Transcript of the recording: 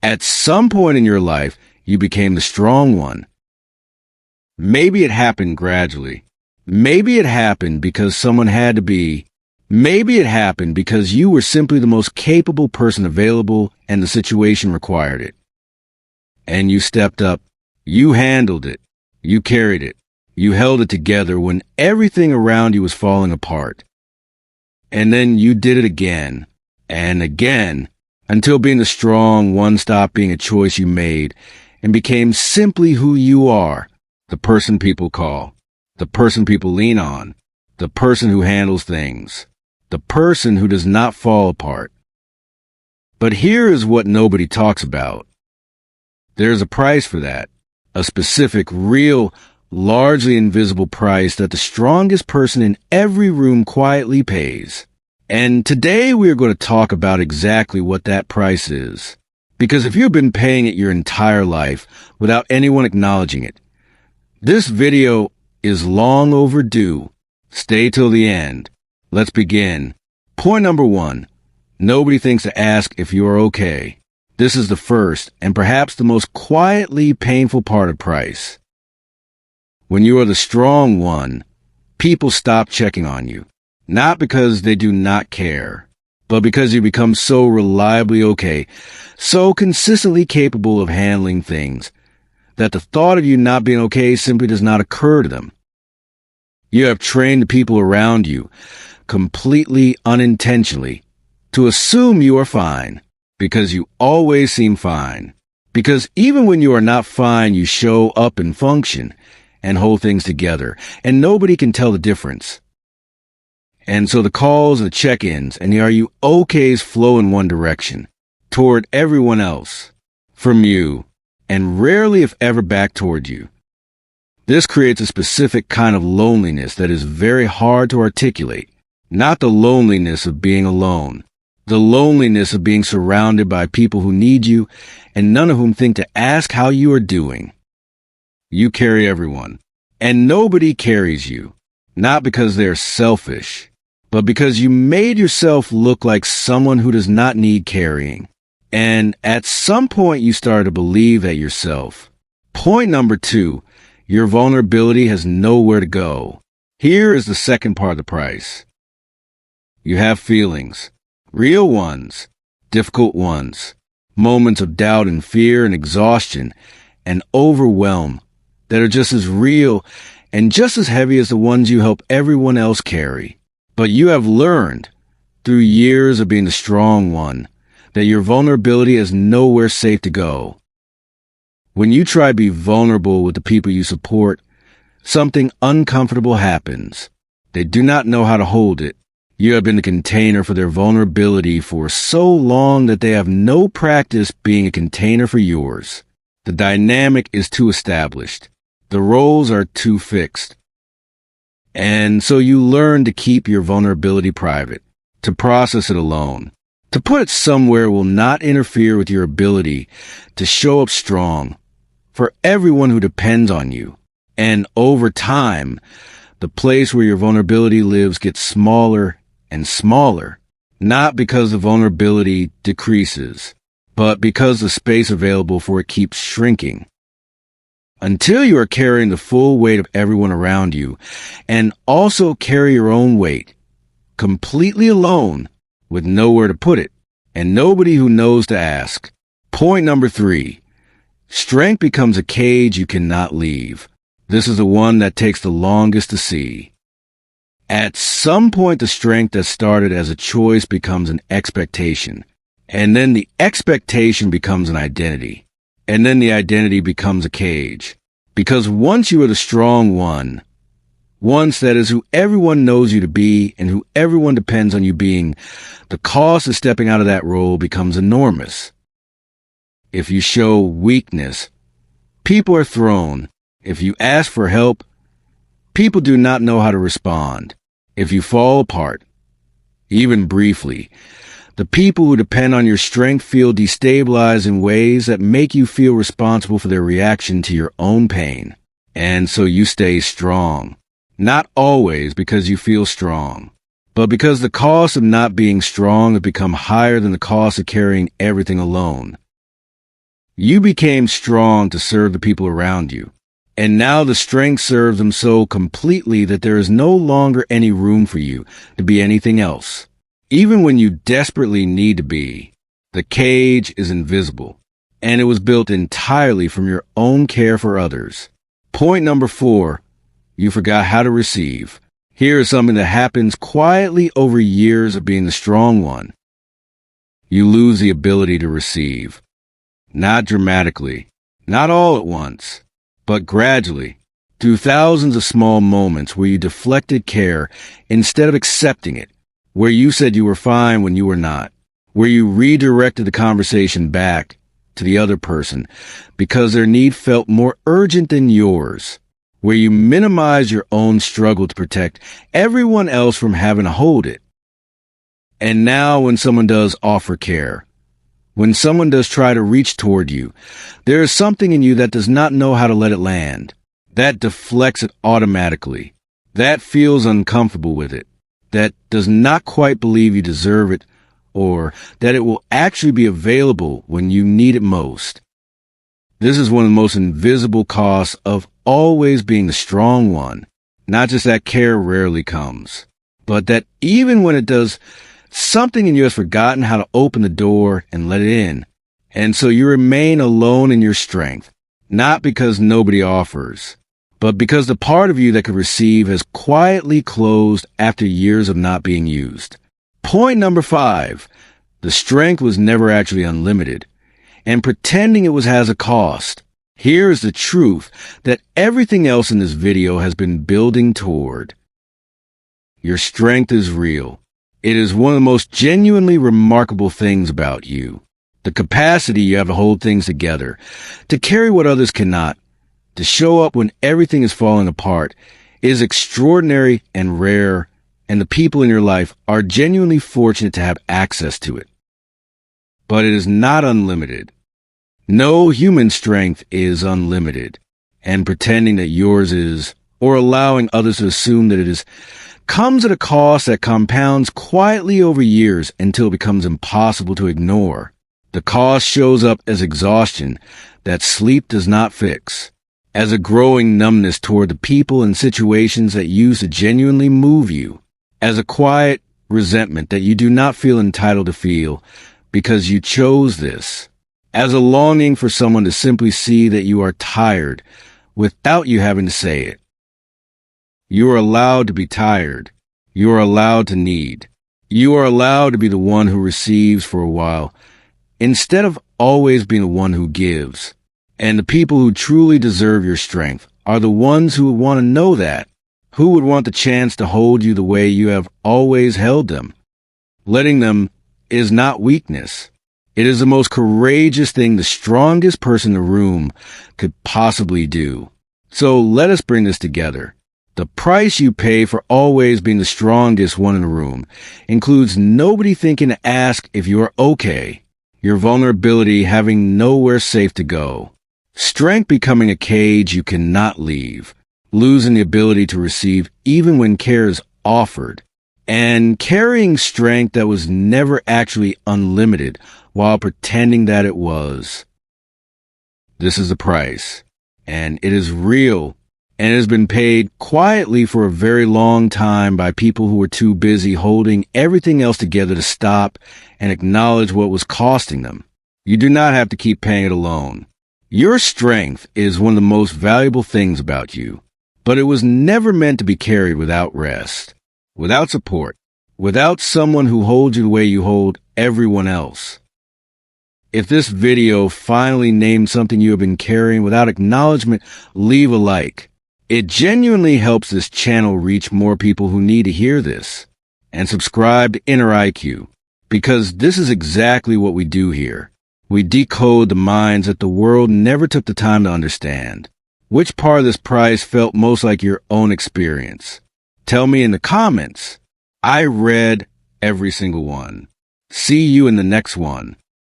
At some point in your life, you became the strong one. Maybe it happened gradually. Maybe it happened because someone had to be. Maybe it happened because you were simply the most capable person available and the situation required it. And you stepped up. You handled it. You carried it. You held it together when everything around you was falling apart. And then you did it again and again until being the strong one stopped being a choice you made and became simply who you are, the person people call, the person people lean on, the person who handles things, the person who does not fall apart. But here is what nobody talks about. There's a price for that, a specific, real, largely invisible price that the strongest person in every room quietly pays. And today we are going to talk about exactly what that price is. Because if you've been paying it your entire life without anyone acknowledging it, this video is long overdue. Stay till the end. Let's begin. Point number 1. Nobody thinks to ask if you are okay. This is the first and perhaps the most quietly painful part of price. When you are the strong one, people stop checking on you. Not because they do not care, but because you become so reliably okay, so consistently capable of handling things, that the thought of you not being okay simply does not occur to them. You have trained the people around you, completely unintentionally, to assume you are fine, because you always seem fine. Because even when you are not fine, you show up and function, and hold things together, and nobody can tell the difference. And so the calls, the check-ins, and the are you okays flow in one direction, toward everyone else, from you, and rarely if ever back toward you. This creates a specific kind of loneliness that is very hard to articulate, not the loneliness of being alone, the loneliness of being surrounded by people who need you, and none of whom think to ask how you are doing. You carry everyone, and nobody carries you, not because they're selfish, but because you made yourself look like someone who does not need carrying. And at some point you started to believe that yourself. Point number 2, your vulnerability has nowhere to go. Here is the second part of the price. You have feelings, real ones, difficult ones, moments of doubt and fear and exhaustion and overwhelm that are just as real and just as heavy as the ones you help everyone else carry. But you have learned, through years of being the strong one, that your vulnerability is nowhere safe to go. When you try to be vulnerable with the people you support, something uncomfortable happens. They do not know how to hold it. You have been the container for their vulnerability for so long that they have no practice being a container for yours. The dynamic is too established. The roles are too fixed. And so you learn to keep your vulnerability private, to process it alone. To put it somewhere will not interfere with your ability to show up strong for everyone who depends on you. And over time, the place where your vulnerability lives gets smaller and smaller, not because the vulnerability decreases, but because the space available for it keeps shrinking. Until you are carrying the full weight of everyone around you, and also carry your own weight, completely alone, with nowhere to put it, and nobody who knows to ask. Point number 3. Strength becomes a cage you cannot leave. This is the one that takes the longest to see. At some point, the strength that started as a choice becomes an expectation, and then the expectation becomes an identity. And then the identity becomes a cage. Because once you are the strong one, once that is who everyone knows you to be and who everyone depends on you being, the cost of stepping out of that role becomes enormous. If you show weakness, people are thrown. If you ask for help, people do not know how to respond. If you fall apart, even briefly, the people who depend on your strength feel destabilized in ways that make you feel responsible for their reaction to your own pain. And so you stay strong. Not always because you feel strong, but because the cost of not being strong has become higher than the cost of carrying everything alone. You became strong to serve the people around you. And now the strength serves them so completely that there is no longer any room for you to be anything else. Even when you desperately need to be, the cage is invisible, and it was built entirely from your own care for others. Point number 4, you forgot how to receive. Here is something that happens quietly over years of being the strong one. You lose the ability to receive. Not dramatically, not all at once, but gradually, through thousands of small moments where you deflected care instead of accepting it, where you said you were fine when you were not, where you redirected the conversation back to the other person because their need felt more urgent than yours, where you minimized your own struggle to protect everyone else from having to hold it. And now when someone does offer care, when someone does try to reach toward you, there is something in you that does not know how to let it land, that deflects it automatically, that feels uncomfortable with it, that does not quite believe you deserve it, or that it will actually be available when you need it most. This is one of the most invisible costs of always being the strong one. Not just that care rarely comes, but that even when it does, something in you has forgotten how to open the door and let it in. And so you remain alone in your strength, not because nobody offers, but because the part of you that could receive has quietly closed after years of not being used. Point number 5, the strength was never actually unlimited, and pretending it has a cost. Here is the truth that everything else in this video has been building toward. Your strength is real. It is one of the most genuinely remarkable things about you. The capacity you have to hold things together, to carry what others cannot, to show up when everything is falling apart, is extraordinary and rare, and the people in your life are genuinely fortunate to have access to it. But it is not unlimited. No human strength is unlimited, and pretending that yours is, or allowing others to assume that it is, comes at a cost that compounds quietly over years until it becomes impossible to ignore. The cost shows up as exhaustion that sleep does not fix, as a growing numbness toward the people and situations that used to genuinely move you, as a quiet resentment that you do not feel entitled to feel because you chose this, as a longing for someone to simply see that you are tired without you having to say it. You are allowed to be tired. You are allowed to need. You are allowed to be the one who receives for a while, instead of always being the one who gives. And the people who truly deserve your strength are the ones who would want to know that, who would want the chance to hold you the way you have always held them. Letting them is not weakness. It is the most courageous thing the strongest person in the room could possibly do. So let us bring this together. The price you pay for always being the strongest one in the room includes nobody thinking to ask if you are okay, your vulnerability having nowhere safe to go, strength becoming a cage you cannot leave, losing the ability to receive even when care is offered, and carrying strength that was never actually unlimited while pretending that it was. This is the price, and it is real. And it has been paid quietly for a very long time by people who were too busy holding everything else together to stop and acknowledge what was costing them. You do not have to keep paying it alone. Your strength is one of the most valuable things about you, but it was never meant to be carried without rest, without support, without someone who holds you the way you hold everyone else. If this video finally named something you have been carrying without acknowledgement, leave a like. It genuinely helps this channel reach more people who need to hear this. And subscribe to InnerIQ, because this is exactly what we do here. We decode the minds that the world never took the time to understand. Which part of this prize felt most like your own experience? Tell me in the comments. I read every single one. See you in the next one.